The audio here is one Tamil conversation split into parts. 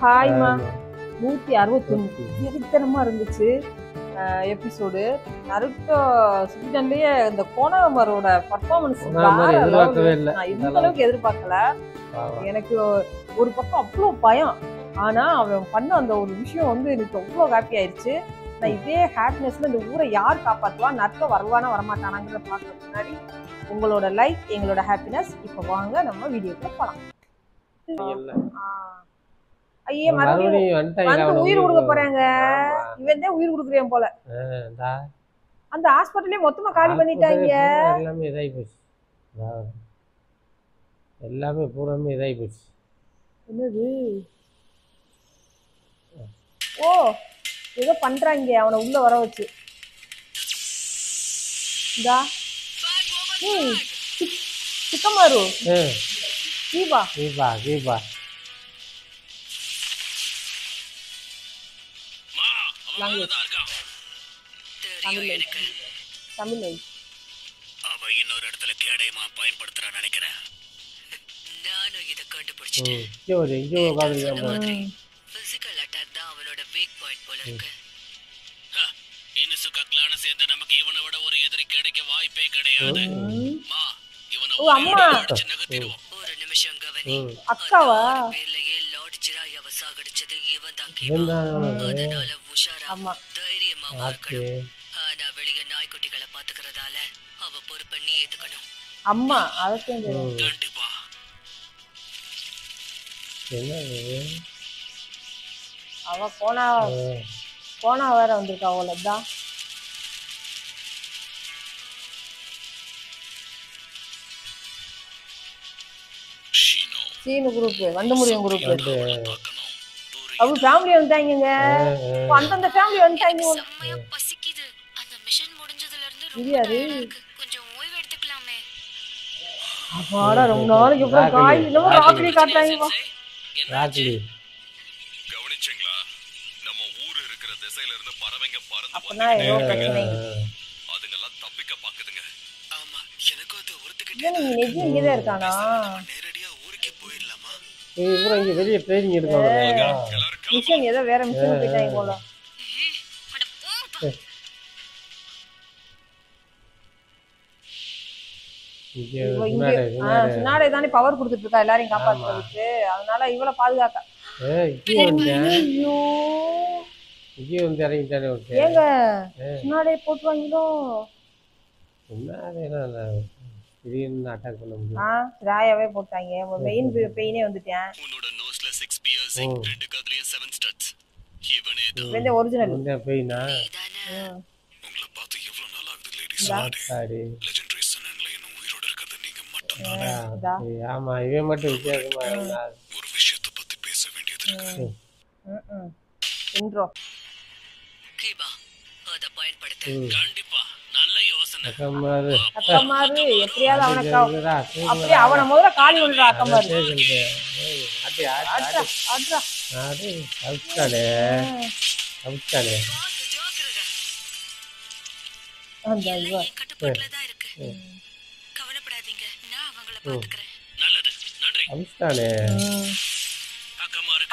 ஹாய்மா 161 வெறித்தனமா இருந்துச்சு எபிசோடு. நருட்டோ சீசன்லயே இந்த கோனாமரோட பர்ஃபார்மன்ஸ் இந்த அளவுக்கு எதிர்பார்க்கல. எனக்கு ஒரு பக்கம் அவ்வளோ பயம், ஆனா அவன் பண்ண அந்த ஒரு விஷயம் வந்து எனக்கு அவ்வளோ ஹாப்பி ஆயிடுச்சு. நான் இதே ஹாப்பினஸ்ல இந்த ஊரை யார் காப்பாற்றுவா, நருட்டோ வருவானா வரமாட்டானாங்கிறத பார்க்கறதுக்கு முன்னாடி உங்களோட லைக் எங்களோட ஹாப்பினஸ். இப்போ வாங்க நம்ம வீடியோக்குள்ள போலாம். ஐயே மறுபடியும் வந்து உயிர் கொடுக்க போறாங்க. இவன் தான் உயிர் கொடுக்குறேன் போல. அந்த ஹாஸ்பிட்டலே மொத்தமா காலி பண்ணிட்டாங்க. எல்லாமே இதாகி போச்சு, எல்லாமே பூராமே இதாகி போச்சு. என்னது? ஓ ஏதோ பண்றாங்க அவனை உள்ள வர வச்சு. இந்தா சிக்கமாரு தீபா தீபா தீபா தமிழ் அவ இன்னொரு இடத்துல கேடயமா பயன்படுத்துறான்னு நினைக்கிறேன். நானும் இத கண்டுபிடிச்சிட்டேன். பிசிக்கல் அட்டாக் தான் அவனோட வீக் பாயிண்ட் போல இருக்கு. இனிசுகா கிளான சேர்ந்த நமக்கு இவனை விட ஒரு எதிரி கிடைக்க வாய்ப்பே கிடையாது. மா இவனை அடிச்சு நகர்த்திடுவோம். ஒரு நிமிஷம் கவனி. அக்காவா? பேர்லயே லார்ட் ஜிராயாவ சாகடிச்சது இவன் தான். அதனால உஷாரா தைரியமா இருக்கணும். ஆனா வெளிய நாய்க்குட்டிகளை பாத்துக்கிறதால அவ பொறுப்பை நீ ஏத்துக்கணும். அம்மா அதுக்கு கண்டிப்பா. அவ போனா வேற வந்திருக்கா அவ்வளவுதான். சீனு குரூப் வந்து முடியும் குரூப் அவங்க ஃபேமிலி வந்துட்டாங்க. அந்தந்த ஃபேமிலி வந்துட்டாங்க. பசிக்குது. அந்த மிஷன் முடிஞ்சதுல இருந்து கொஞ்சம் ஓய்வு எடுத்துக்கலாமே. அப்பாடா ரொம்ப நாளைக்கு அப்புறம் காய் நம்ம ராத்திரி காட்டாங்க. ராத்திரி கவனிச்சீங்களா? நம்ம ஊர் இருக்கிற திசையில இருந்து பறவைங்க பறந்து அப்பனா ஏதோ பிரச்சனை. அதுங்கெல்லாம் தப்பிக்க பாக்குதுங்க. ஆமா எனக்கு அது ஒருத்துக்கிட்டே. நீ நெஜி இங்கே தான் இருக்கானா? நேரடியா ஊருக்கே போயிடலாமா? இவங்க இங்க வெளிய ட்ரெயினிங் எடுக்காங்க. மிஷன் ஏதோ வேற மிஷன் போயிட்டாங்க போல. சுனாடே தானே பவர் கொடுத்துட்டு இருக்கா எல்லாரையும் காப்பாத்துறதுக்கு. அதனால இவளை பாதுகாக்க ஏங்க சுனாடே போட்டுவாங்களோ? அட்டாக் பண்ண முடியும். ராயாவே போட்டாங்க. மெயின் பெயினே வந்துட்டேன். உன்னோட நோஸ்ல 6 பியர்சிங், ரெண்டு காதுலயும் 7 ஸ்டட்ஸ். இவனே தான் இந்த ஒரிஜினல். இந்த பெயினா உங்களை பார்த்து எவ்வளவு நாள் ஆகுது லேடிஸ். சாரி லெஜெண்டரி சன்ல இன்னும் உயிரோட இருக்கிறது நீங்க மட்டும்தானே. ஆமா இவன் மட்டும் வித்தியாசமா ஒரு விஷயத்தை பத்தி பேச வேண்டியது இருக்கு. இன்ட்ரோ கீபா அத பயன்படுத்து. கண்டிப்பா நல்ல யோசனை. அக்கமாரு எப்படியாவது அவனை அப்படியே அவனை முதல்ல காலி விடுறா. அக்கமாரு கட்டுப்பாட்டுலதான் இருக்கு. கவலைப்படாதீங்க, நான் அவங்கள பாத்துக்கிறேன். நல்லது, நன்றி.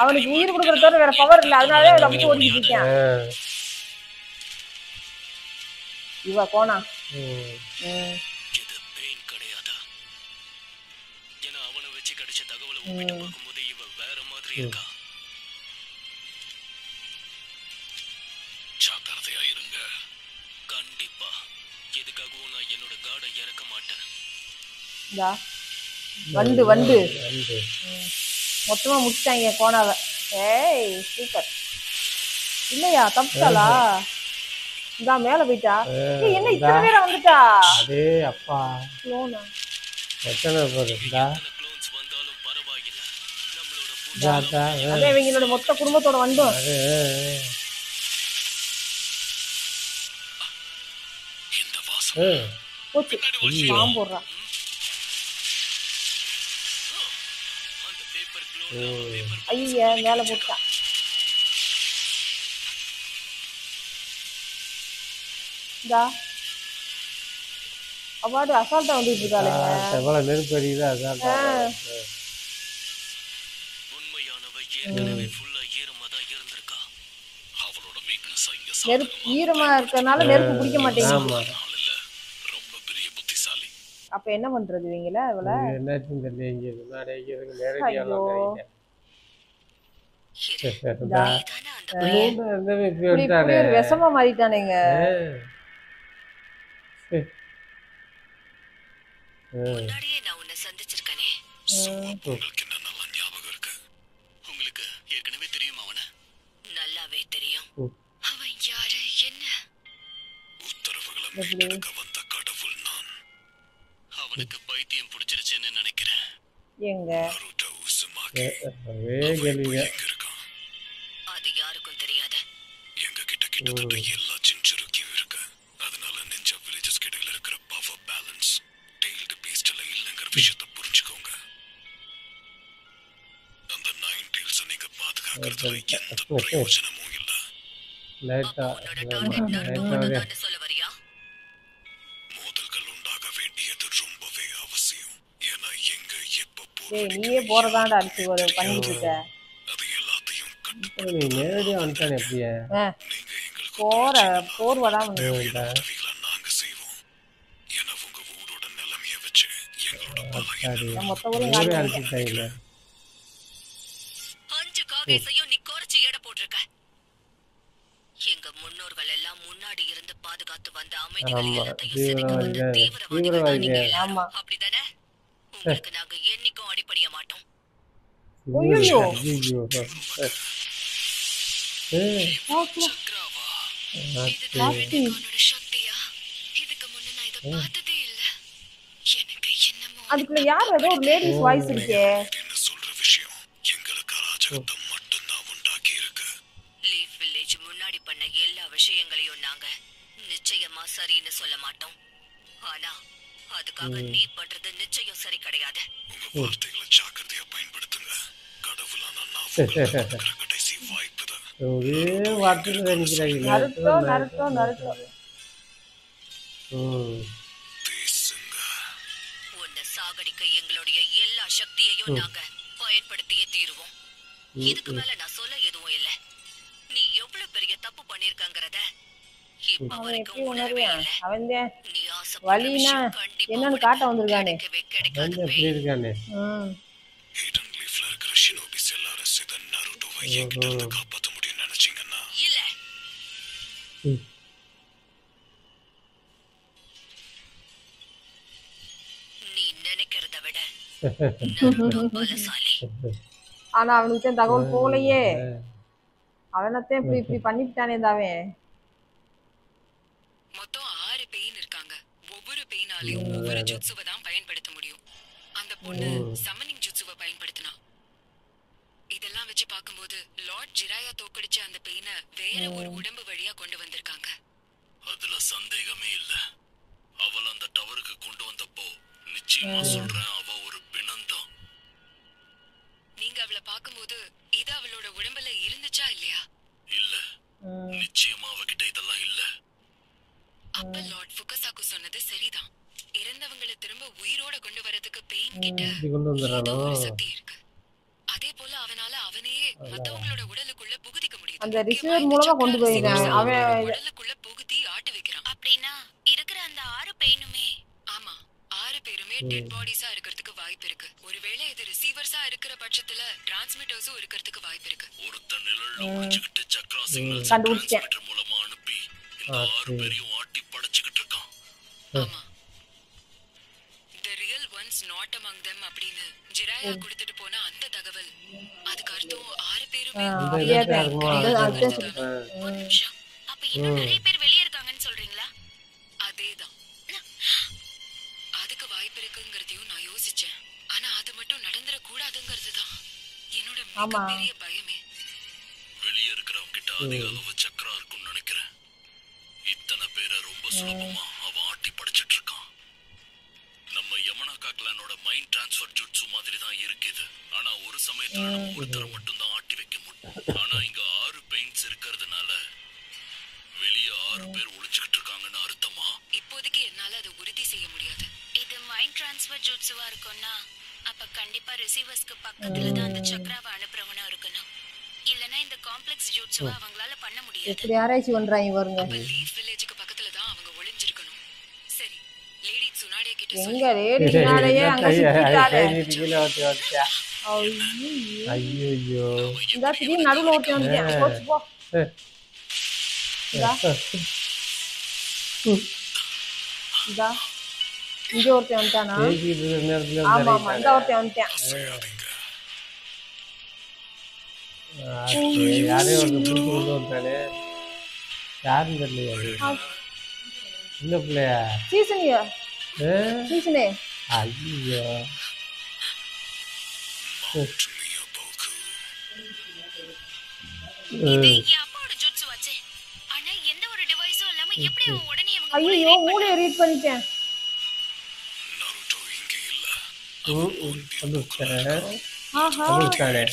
அவனுக்கு உயிர் கொடுக்கறத தவிர வேற பவர் இல்ல. அதனாலே ரொம்ப ஓடிட்டு இருக்கான். இவ கோனா இது பெயின் கிடையாது. ஏன்னா அவனை வச்சு கிடைச்ச தகவலை ஒப்பிட்டு பார்க்கும்போது இவ வேற மாதிரி இருக்கா. ஜாக்கிரதையா இருங்க. கண்டிப்பா. எதுக்காகவும் நான் என்னோட கார்டை இறக்க மாட்டேன். வண்டு மொத்தமா முடிச்சிட்டாங்க கோனாவை. ஏய் சூப்பர். இல்லையா தப்பிச்சாளா? இந்தா மேல போயிட்டா. என்ன இத்தனை பேரா வந்துட்டா? அதே அப்பா லோனா எத்தனை பேர் இருந்தா க்ளோன்ஸ் வந்தாலும் பரவாயில்லை. நம்மளோட அதே இவங்களோட மொத்த குடும்பத்தோட வந்தும். இந்த வாசம் போச்சு பாம்பு போடுறா. அந்த பேப்பர் க்ளோன் ஐயா மேல போட்டா. இந்தா அவாடு அசால்ட்டா வந்துட்டு இருக்காளுங்க. எவ்வளவு நெருப்பு அடிக்குது அசால்ட்டா. உண்மையானவை ஏற்கனவே ஃபுல்லா நெருப்பு ஈரமா இருக்கறனால நெருப்பு பிடிக்க மாட்டேங்குது. ஆமா ரொம்ப பெரிய புத்திசாலி. அப்ப என்ன பண்றது இவங்கள அவள? என்னாச்சுன்னு தெரியல. இங்க முன்னாடி இங்க நேரடியா ஐயோ இருந்தா நீதானே அந்த பையன். இருந்தவே இப்படி இப்படி விட்டானே. ஒரு விஷமா மாறிட்டானேங்க. முன்னாடியே நான் உன்னை சந்திச்சிருக்கனே. உங்களுக்கு என்ன நல்லா ஞாபகம் இருக்கு? உங்களுக்கு ஏற்கனவே தெரியுமா அவன? நல்லாவே தெரியும். அவன் யாரு என்ன? உத்தரவுகளை மீட்டெடுக்க வந்த கடவுள் நான். அவனுக்கு பைத்தியம் பிடிச்சிருச்சுன்னு நினைக்கிறேன். எங்க நருட்டோ உசுமாகி அதே கேள்விங்க. எங்க இருக்கான்? அது யாருக்கும் தெரியாது. எங்க கிட்ட கிட்டத்தட்ட எல்லா சின்சுருக்கியும் இருக்கு. அதனால நிஞ்சா வில்லேஜஸ் கிட்ட இருக்கிற பவர் பேலன்ஸ் டெய்ல்டு பீஸ்ட்ல இல்லைங்கிற விஷயத்தை புரிஞ்சுக்கோங்க. அந்த 9 டெய்ல்ஸ் நீங்க பாதுகாக்கிறதுல எந்த பிரயோஜனமும் இல்ல. லைட்டா உன்னோட டார்கெட் நருட்டோ மட்டும்தான்னு சொல்ல வரியா? மோதல்கள் உண்டாக வேண்டியது ரொம்பவே அவசியம். ஏன்னா எங்க எப்ப டேய் நீயே போறதாண்டா அடிச்சு ஒரு பண்ணிட்டு இருக்க. அது எல்லாத்தையும் நீ நேரடியா வந்துட்டானே எப்படியே நீங்க எங்களுக்கு போர் வராம உதவிகளை நாங்க செய்வோம். ஏன்னா உங்க ஊரோட நிலைமைய வச்சு எங்களோட பலம் மொத்த ஊரையும் ஊரே காலி அழிச்சிட்டாங்களே. 5 காகேசையும் நீ குறைச்சு எடை போட்டிருக்க. எங்க முன்னோர்கள் எல்லாம் முன்னாடி இருந்து பாதுகாத்து வந்த அமைதிகள் ஆமா எல்லாத்தையும் சிதைக்க வந்த தீவிரவாதிகள் தான் நீங்க எல்லாரும். அப்படிதானே? உங்களுக்கு நாங்க என்னைக்கும் அடிபணிய மாட்டோம். ஐயோ சக்ராவா, இதுதான் ரெனிகானோட சக்தியா? இதுக்கு முன்ன நான் இதை பார்த்ததே இல்ல. எனக்கு என்னமோ அதுக்குள்ள யார் ஏதோ ஒரு லேடிஸ் வாய்ஸ் இருக்கே. என்ன சொல்ற விஷயம் எங்களுக்கு அராஜகத்தை மட்டும்தான் உண்டாக்கி இருக்கு. லீஃப் வில்லேஜ் முன்னாடி பண்ண எல்லா விஷயங்களையும் நாங்க நிச்சயமா சரின்னு சொல்ல மாட்டோம். ஆனா அதுக்காக நீ பண்றது நிச்சயம் சரி கிடையாது. உங்க வார்த்தைகளை ஜாக்கிரதையா பயன்படுத்துங்க. கடவுளான நான் உங்களுக்கு கொடுக்கிற கடைசி வாய்ப்பு தான். ஒரே வார்த்தையில நினைக்கிறாங்க. நருட்டோ நருட்டோ நருட்டோ பேசுங்க. உன்னை சாகடிக்க எங்களுடைய எல்லா சக்தியையும் நாங்க பயன்படுத்தியே தீருவோம். இதுக்கு மேல நான் சொல்ல எதுவும் இல்ல. நீ எவ்வளவு பெரிய தப்பு பண்ணிருக்கங்கறத இப்ப அவன் வரைக்கும் எப்படி உணரவே உணர்வான்? இல்ல. அவன் நீ ஆசைப்படுற வலினா விஷயம் கண்டிப்பா என்னன்னு உனக்கு காட்ட வந்திருக்கானே. கிடைக்கவே கிடைக்காது வந்து எப்படி பேய். இருக்கானே. ஹிடன் லீஃப்ல இருக்கிற ஷினோபிஸ் எல்லாரும் சித நருட்டோவை என்கிட்ட இருந்து காப்பாற்ற முடியும்னு நினைச்சீங்கன்னா இல்ல, நீ நினைக்கிறத விட நருட்டோ பலசாலி. ஆனா அவனுக்கு தகவல் போலையே. அவனத்தான் இப்படி இப்படி பண்ணிவிட்டானே அவன். மொத்தம் 6 பெயின் இருக்காங்க. ஒவ்வொரு பெயினாலையும் ஒவ்வொரு ஜுட்சுவை தான் பயன்படுத்த முடியும். அந்த பொண்ணு சம்மனிங் ஜுட்சுவை பயன்படுத்தினா. இதெல்லாம் வச்சு பார்க்கும்போது லார்ட் ஜிராயா தோக்கடிச்ச அந்த பெயினை வேற ஒரு உடம்பு வழியா கொண்டு வந்திருக்காங்க. அதுல சந்தேகமே இல்ல. அவள அந்த டவருக்கு கொண்டு வந்தப்போ நிச்சயமா சொல்றேன் அவ ஒரு பிணம்தான். நீங்க அவளை பார்க்கும்போது இது அவளோட உடம்புல இருந்துச்சா இல்லையா? இல்ல, நிச்சயமா அவகிட்ட இதெல்லாம் இல்ல. அப்ப லார்ட் ஃபுகசாக்கு சொன்னது சரிதான். இறந்தவங்களை திரும்ப உயிரோட கொண்டு வரதுக்கு பெயின் கிட்ட கொண்டு வந்துடுறானோ. ஏதோ ஒரு சக்தி இருக்கு. அதே போல அவனால அவனையே மத்தவங்களோட உடலுக்குள்ள புகுதிக்க முடியுது. அந்த ரிசீவர் மூலமா கொண்டு போயிருக்கான் அவன். உடலுக்குள்ள புகுதி ஆட்டி வைக்கிறான். அப்படின்னா இருக்கிற அந்த 6 பெயினுமே ஆமா 6 பேருமே டெட் பாடிஸா இருக்கிறதுக்கு வாய்ப்பு இருக்கு. ஒருவேளை இது ரிசீவர்ஸா இருக்கிற பட்சத்துல டிரான்ஸ்மிட்டர்ஸும் இருக்கிறதுக்கு வாய்ப்பு இருக்கு. ஒருத்தன் நிழல்ல ஒளிஞ்சுக்கிட்டு சக்ரா சிக்னல்ஸ் கண்டுபிடிச்சேன். டிரான்ஸ்மிட்டர் மூலமா அனுப்பி இந்த 6 பேரையும் ஆட்டி படைச்சுக்கிட்டு இருக்கான். ஆமா, the real ones not among them அப்படின்னு ஜிராயா கொடுத்துட்டு போன அந்த தகவல், அதுக்கு அர்த்தம் 6 பேருமே ஒரு நிமிஷம். அப்ப இன்னும் நிறைய பேர் வெளியே இருக்காங்கன்னு சொல்றீங்களா? அதேதான். அதுக்கு வாய்ப்பு இருக்குங்கிறதையும் நான் யோசிச்சேன். ஆனா அது மட்டும் நடந்துட கூடாதுங்கிறதுதான் என்னோட மிகப்பெரிய பயமே. வெளியே இருக்கிறவங்க கிட்ட அதிக அளவு சக்ரா இருக்கும்னு நினைக்கிறேன். இத்தனை பேரை ரொம்ப சுலபமா அவன் ஆட்டி படைச்சிட்டு இருக்கான். நம்ம யமனாக்கா கிளானோட மைண்ட் டிரான்ஸ்ஃபர் ஜுட்சு மாதிரி தான் இருக்குது. ஆனா ஒரு சமயத்துல நம்ம ஒருத்தரை மட்டும் தான் ஆட்டி வைக்க முடியும். ஆனா இங்க 6 பெயிண்ட்ஸ் இருக்கிறதுனால வெளியே 6 பேர் ஒளிச்சுக்கிட்டு இருக்காங்கன்னு அர்த்தமா? இப்போதைக்கு என்னால அதை உறுதி செய்ய முடியாது. இது மைண்ட் டிரான்ஸ்ஃபர் ஜுட்சுவா இருக்கும்னா அப்ப கண்டிப்பா ரிசீவர்ஸ்க்கு பக்கத்துல தான் அந்த சக்ராவை அனுப்புறவனா இருக்கணும். இல்லனா இந்த காம்ப்ளெக்ஸ் ஜுட்சுவை அவங்களால பண்ண முடியாது. முடியாது. எப்படி ஆராய்ச்சி பண்றாங்க பாருங்க. அப்ப லீஃப் வில்லேஜுக்கு பக்கத்துல தான் அவங்க ஒளிஞ்சிருக்கணும். சரி, லேடி சுனாடே கிட்ட எங்க சொல்லு. ரேடினாலேயே அங்க சுத்திட்டாலே. கீழே வச்சு வச்சா ஐயோ இந்த திடீர்னு நடுவுல ஒருத்தன் வந்துட்டான். போச்சு போ. இந்தா இந்தா இங்க ஒருத்தன் வந்துட்டானா? பேசிட்டு இருக்கிற நேரத்துல ஆமா ஆமா இந்த ஒருத்தன் வந்துட்டான். யாரையும் ஒருத்தர் பிடிச்சி கொண்டு வந்தானே, யாருன்னு தெரியலையா? சின்ன பிள்ளையா? சீசனியா சீசனே ஐயோ இது என் அப்பாவோட ஜுட்சு வாச்சே. ஆனா எந்த ஒரு டிவைஸும் இல்லாம எப்படி அவன் உடனே இவங்க கூட ஐயோ மூளையை ரீட் பண்ணிட்டேன். வந்துட்டேன் ஆஹா வந்துட்டானே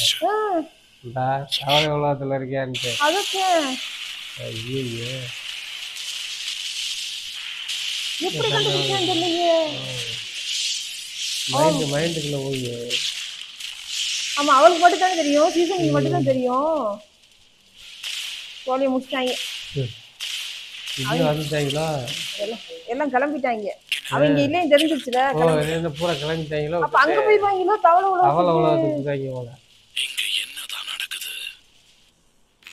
அவன் உலகத்துல இருக்கியான்ட்டு. அதுக்கு ஐயோ எப்படி கண்டுபிடிச்சேன்னு தெரியலையே. மைண்டுக்குள்ள போய் ஆமா அவளுக்கு மட்டும் தானே தெரியும். சீசனுக்கு மட்டும் தான் தெரியும். தோலையை முடிச்சிட்டாங்க. இன்னும் வந்துட்டாங்களா? எல்லாம் கிளம்பிட்டாங்க. அவங்க இல்லையும் தெரிஞ்சிச்சுல. என்ன பூரா கிளம்பிட்டாங்களோ? அப்ப அங்க போய்வாங்களோ தவளை அவளை உலகத்துக்கு போல. இங்க என்னதான் நடக்குது?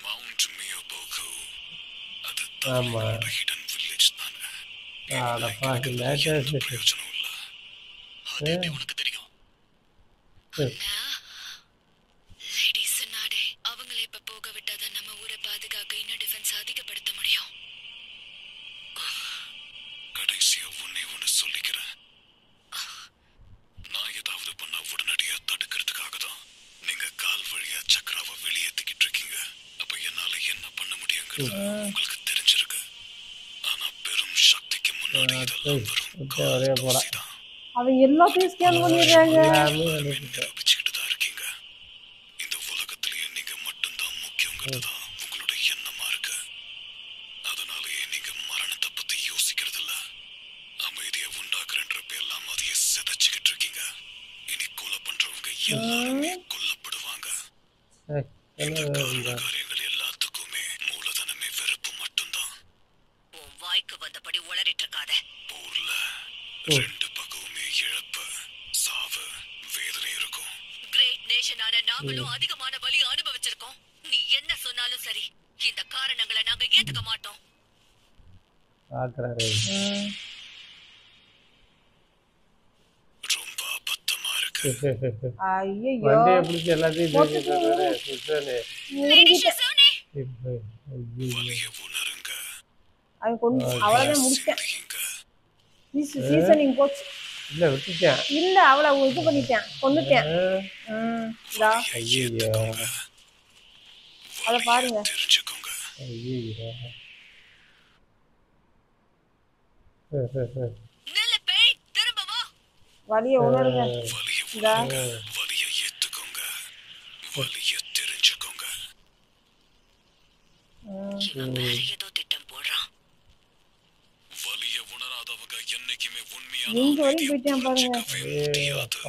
மவுண்ட் மியோபோகு அது ஆமா ஹிடன் வில்லேஜ் தானே. அடப்பா பிரயோஜனம் இல்ல. அது எப்படி உனக்கு தெரியும்? லேடி சுனாடே அவங்கள இப்ப போக விட்டாதான் நம்ம ஊரை பாதுகாக்க இன்னும் டிஃபென்ஸ் அதிகப்படுத்த முடியும். கடைசியா ஒண்ணு சொல்லிக்கிறேன். நான் ஏதாவது பண்ண உடனடியா தடுக்கிறதுக்காக தான் நீங்க கால் வழியா சக்கராவை வெளியேத்திக்கிட்டு இருக்கீங்க. அப்ப என்னால என்ன பண்ண முடியுங்கிறது உங்களுக்கு தெரிஞ்சிருக்கு. ஆனா பெரும் சக்திக்கு முன்னாடி இதெல்லாம் வெறும் கால் தூசிதான். அவங்க எல்லாத்தையும் ஸ்கேன் பண்ணிடுறாங்க. நிரூபிச்சுக்கிட்டு தான் இருக்கீங்க. இந்த உலகத்திலேயே நீங்க மட்டும்தான் முக்கியங்கிறது தான் உங்களோட எண்ணமா இருக்கு. அதனாலேயே நீங்க மரணத்தை பத்தி யோசிக்கிறது இல்ல. அமைதியை உண்டாக்குறன்ற பேர்லாம் அதையே செதைச்சுக்கிட்டு இருக்கீங்க. இனி கொலை பண்றவங்க எல்லாருமே கொல்லப்படுவாங்க. இந்த காரண காரியங்கள் எல்லாத்துக்குமே மூலதனமே வெறுப்பு மட்டும்தான். உன் வாய்க்கு வந்தபடி உளறிட்டு இருக்காத. போர்ல ரெண்டு பக்கமுமே இழப்பு, சாவு, வேதனை இருக்கும். கிரேட் நேஷனான நாங்களும் அதிகமான வலி அனுபவிச்சிருக்கோம். நீ என்ன சொன்னாலும் சரி, இந்த காரணங்களை நாங்க ஏத்துக்க மாட்டோம். ரொம்ப அபத்தமா இருக்கு. ஐயோ வண்டியை பிடிச்சி எல்லாத்தையும் வலிய உணருங்க. அவன் கொண்டு அவ்வளவுதான் முடிச்சேன். செய்யுங்க. சீசனிங் போச்சு. இல்ல விட்டுட்டேன். இல்ல அவளை இது பண்ணிட்டேன், கொண்டுட்டேன். இதா ஐயோ அத பாருங்க. தெரிஞ்சுக்கோங்க. ஐயோ நல்ல பேய் திரும்ப வா. வலிய உணருங்க. வலிய இதா வலிய ஏத்துக்கோங்க. வலிய தெரிஞ்சுக்கோங்க. இவன் வேற ஏதோ திட்டம் போடுறான். வலிய உணராதவங்க என்னைக்குமே எங்க உண்மையான வரையும் போயிட்டான் பாருங்க. முடியாது.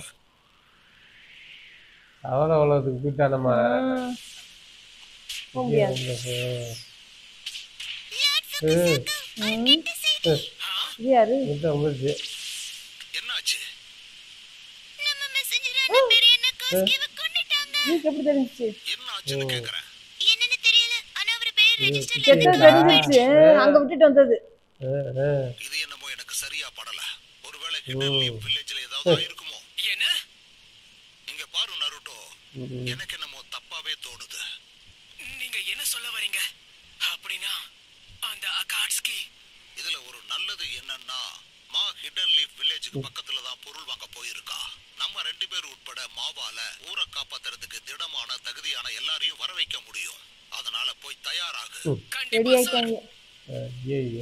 அவளை உலகத்துக்கு போயிட்டா நம்ம போக முடியாது. இது யாரு? உங்களுக்கு என்னாச்சு? நம்ம மெசஞ்சரான பெரியண்ணா காஸ்கேவ கொன்னுட்டாங்க. நீக்கு எப்படி தெரிஞ்சுச்சு? என்னாச்சுன்னு கேக்குறேன். என்னன்னு தெரியல. ஆனா அவர் பேர் ரெஜிஸ்டர்ல செத்து தெரிஞ்சிச்சு. அங்க விட்டுட்டு வந்தது. இது என்னமோ எனக்கு சரியா படல. ஒருவேளை ஹிடன் லீஃப் வில்லேஜ்ல ஏதாவது ஆயிருக்குமோ? என்ன? இங்க பாரு நருட்டோ, எனக்கு என்னமோ தப்பாவே தோணுது. நீங்க என்ன சொல்ல வரீங்க? அப்படினா அந்த அகாட்ஸ்கி இதுல ஒரு நல்லது என்னன்னா, மா ஹிடன் லீஃப் வில்லேஜுக்கு பக்கத்துல தான் பொருள் வாங்க போயிருக்கா. நம்ம ரெண்டு பேர் உட்பட மாவால ஊரை காப்பாத்துறதுக்கு திடமான தகுதியான எல்லாரையும் வர வைக்க முடியும். அதனால போய் தயாராகு. ரெடி ஆயிட்டாங்க.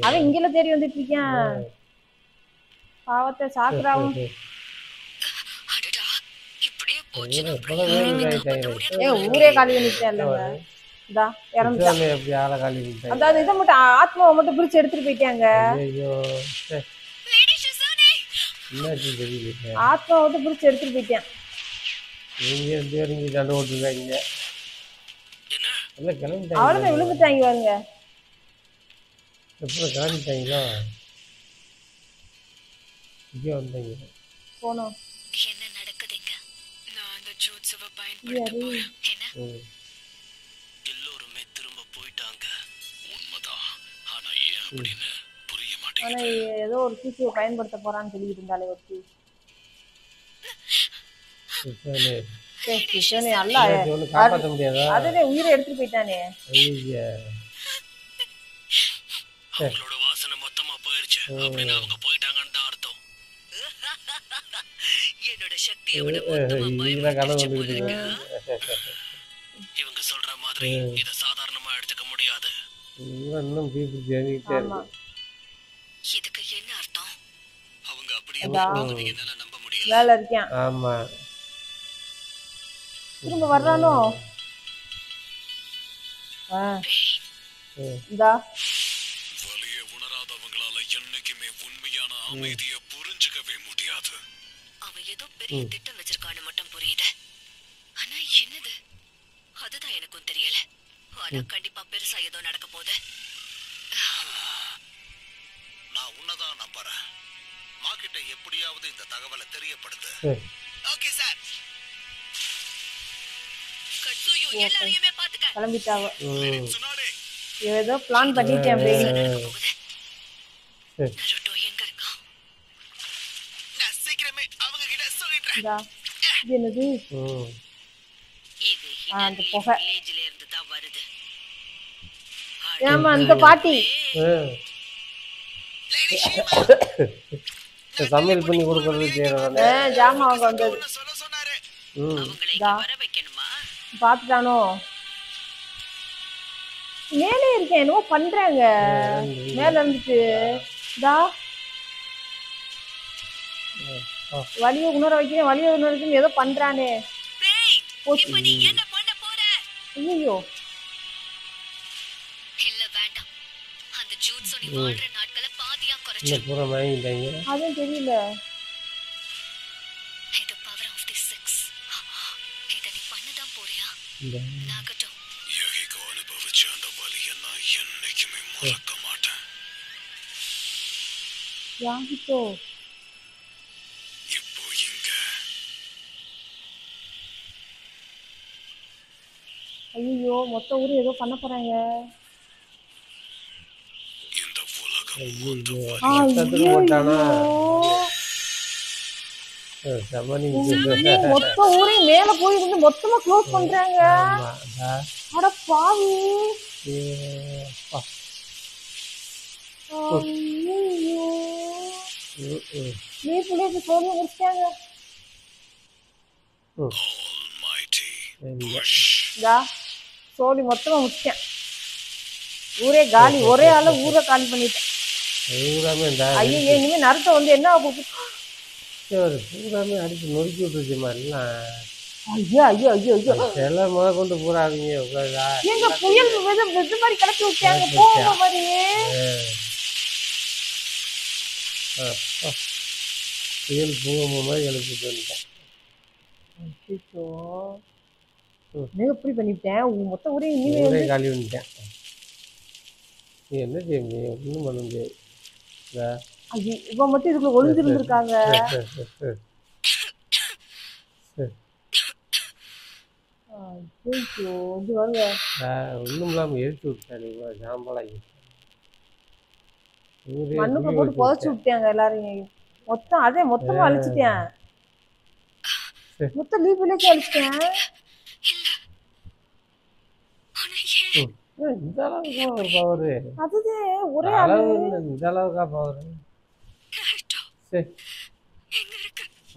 அவன் இங்கல தேடி வந்துட்டு இருக்கான். பாவத்தை சாக்குறாவும். அடடா இப்படியே போச்சு. ஊரே காலி பண்ணிட்டாங்க. இதா இறந்துட்டான். எப்படி ஆளை காலி பண்ணிட்டாங்க? அதாவது இதை மட்டும் ஆத்மாவை மட்டும் பிரிச்சு எடுத்துட்டு போயிட்டாங்க. ஐயோ லேடி சுசானே என்னாச்சு தெரியல. ஆத்மாவை மட்டும் பிரிச்சு எடுத்துட்டு போயிட்டான். நீங்க இருந்து சண்டை ஓட்டுருக்காங்க. என்ன? எல்லாம் கிளம்பிட்டாங்க. அவ்வளவுதான் விழுந்துட்டாங்க பாருங்க. எப்பறம் காணிட்டாங்களா? இங்கே வந்தீங்க. போனோம். என்ன நடக்குதுங்க? நான் அந்த ஜூட்ஸுவை பயன்படுத்த போறேன். என்ன? எல்லோருமே திரும்ப போயிட்டாங்க. உண்மைதான். ஆனா ஏன் அப்படின்னு புரிய ஆனா மாட்டேங்குது. ஏதோ ஒரு சூசியை பயன்படுத்த போறான்னு சொல்லிட்டு இருந்தாலே ஒருத்தி. அல்ல காப்பாற்ற முடியாதா? அதுவே உயிரை எடுத்துட்டு போயிட்டானே. அவங்களோட வாசனை மொத்தமா போயிருச்சு அப்படின்னு அவங்க போயிட்டாங்கன்னு தான் அர்த்தம். என்னோட சக்தியை விட மொத்தமா பயன்படுத்திச்சு போல இருக்கு. இவங்க சொல்ற மாதிரி இத சாதாரணமா எடுத்துக்க முடியாது. இன்னும் பீப்புள் ஜெயிக்கிட்டே ஆமா. இருக்கு. இதுக்கு என்ன அர்த்தம்? அவங்க அப்படியே போவாங்க. என்னால நம்ப முடியல. வேலை இருக்கேன். ஆமா. திரும்ப வர்றானோ? இந்தா வலிய உணராதவங்களால என்னைக்குமே உண்மையான அமைதியை புரிஞ்சுக்கவே முடியாது. அவன் ஏதோ பெரிய திட்டம் வச்சிருக்கான்னு மட்டும் புரியுது. ஆனா என்னது? அதுதான் எனக்கும் தெரியல. ஆனா கண்டிப்பா பெருசா ஏதோ நடக்க போகுது. நான் உன்னதான் நம்புறேன். மார்க்கெட்டை எப்படியாவது இந்த தகவலை தெரியப்படுத்து. Okay sir. கட்சுயு எல்லாரையுமே பாத்துக்க. கிளம்பிட்டாவ. சுனாடே. ஏதோ பிளான் பண்ணிட்டேன் பேபி. நருட்டோ எங்க இருக்கான்? நான் சீக்கிரமே அவங்க கிட்ட சொல்லிடுறேன். இந்தா இது என்னது? இது அந்த புகை. வில்லேஜ்ல இருந்து தான் வருது. ஏமா அந்த பாட்டி லேடி ஷீமா சமையல் பண்ணி கொடுக்கறது செய்யறதானே. ஜாமான் வாங்க வந்தது. சொல்ல சொன்னாரு. அவங்களை இங்க வர வைக்கணுமா? பாத்துட்டானோ? மேலே இருக்கேன் என்னவோ பண்றாங்க. மேல இருந்துட்டு இதா வலிய உணர வைக்கிறேன், வலிய உணர வைக்கிறேன், ஏதோ பண்றானே. இப்ப நீ என்ன பண்ண போற? ஐயோ இல்ல வேண்டாம். அந்த ஜூட்ஸ் நீ வாழ்ற நாட்களை பாதியா குறைச்சு. இந்த பூரா வாங்கிட்டாங்க. அதுவும் தெரியல. இது பவர் ஆஃப் தி 6. இத நீ பண்ணதான் போறியா? நாகட்டும். யகிகோ அனுபவிச்ச அந்த வலியை நான் என்னைக்குமே மறக்க மாட்டேன். யாகிட்டோ இப்போ இங்க ஐயோ மொத்த ஊரு ஏதோ பண்ண போறாங்க. இந்த உலகம் போட்டானா மொத்த ஊரையும் மேல போயிருந்து மொத்தமா க்ளோஸ் பண்றாங்க. அட பாவி. நீ புள்ளைக்கு சோழிய முடிச்சிட்டாங்க. Almighty சோழி மொத்தமா முடிச்சிட்டேன். ஊரே காலி. ஒரே ஆள ஊரை காலி பண்ணிட்டேன். ஐயோ இனிமே நருட்டோ வந்து என்ன பூராமே அடிச்சு நொறுக்கி விட்டுருச்சுமா எல்லாம். ஐயோ ஐயோ ஐயோ ஐயோ எல்லாம் முத கொண்டு போறாங்க. எங்க புயல் வெது மாதிரி கிளப்பி விட்டாங்க. போக மாதிரி புயல் பூகம்ப மாதிரி எழுப்பிட்டு வந்துட்டேன். எப்படி பண்ணிவிட்டேன்? மொத்த ஊரே இனிமே ஊரே காலி பண்ணிட்டேன். நீ என்ன செய்ய முடியும்? ஒன்றும் பண்ண முடியாது. இவன் மட்டும் இதுக்குள்ள ஒளிஞ்சிருந்துருக்காங்க. ஒன்றும் இல்லாமல் எரிச்சு விட்டாரு. சாம்பலாகி மண்ணுக்குள்ள போட்டு புதைச்சு விட்டாங்க எல்லாரையும். மொத்தம் அதே மொத்தமா அழிச்சிட்டேன். மொத்தம் லீவ் வில்லேஜ் அழிச்சிட்டேன். இந்த அளவுக்கு ஒரு பவர். அதுதான் ஒரே அளவு இல்லை. இந்த அளவுக்கா பவர்?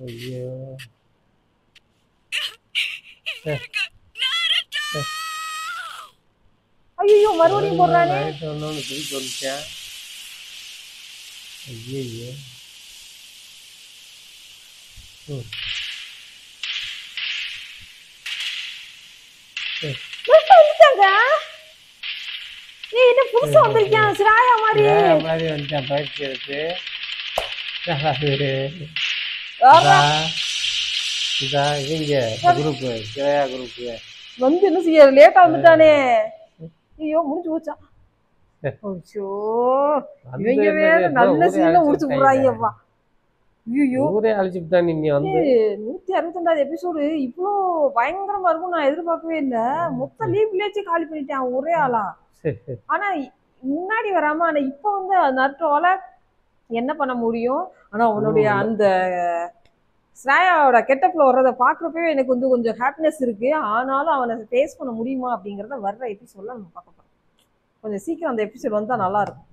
ஐயோ ஐயோ மறுபடியும் போடுறானே. திருப்பி வந்துட்டேன். ஐயோ என்ன புதுசா வந்திருக்கேன் சிராயா மாதிரி வந்துட்டேன். பயிற்சி எடுத்து இதா இவங்க குரூப் சிராயா குரூப் வந்து என்ன செய்ய லேட்டா வந்துட்டானே. ஐயோ முடிஞ்சு போச்சா? ஐயோ வந்து இவங்க வேற என்னது, நல்ல ஊரே சீன்ல அழிச்சு முடிச்சு விட்டாங்க. போடுறாங்கப்பா. ஐயோ ஊரே அழிச்சுட்டு தான் நீ வந்து 162வது எபிசோடு இவ்வளோ பயங்கரமா இருக்கும் நான் எதிர்பார்க்கவே இல்லை. மொத்த லீவ்லேயே காலி பண்ணிட்டேன் ஒரே ஆளா. சரி சரி ஆனா முன்னாடி வராம ஆனா இப்ப வந்து நருட்டோவால என்ன பண்ண முடியும். ஆனா அவனுடைய அந்த ஸ்ரேயாவோட கெட்டப்ல வர்றதை பாக்குறப்பவே எனக்கு வந்து கொஞ்சம் ஹாப்பினஸ் இருக்கு. ஆனாலும் அவனை ஃபேஸ் பண்ண முடியுமா அப்படிங்கறத வர்ற எபிசோட்ல நம்ம பார்க்க போறோம். கொஞ்சம் சீக்கிரம் அந்த எபிசோட் வந்தா நல்லா இருக்கும்.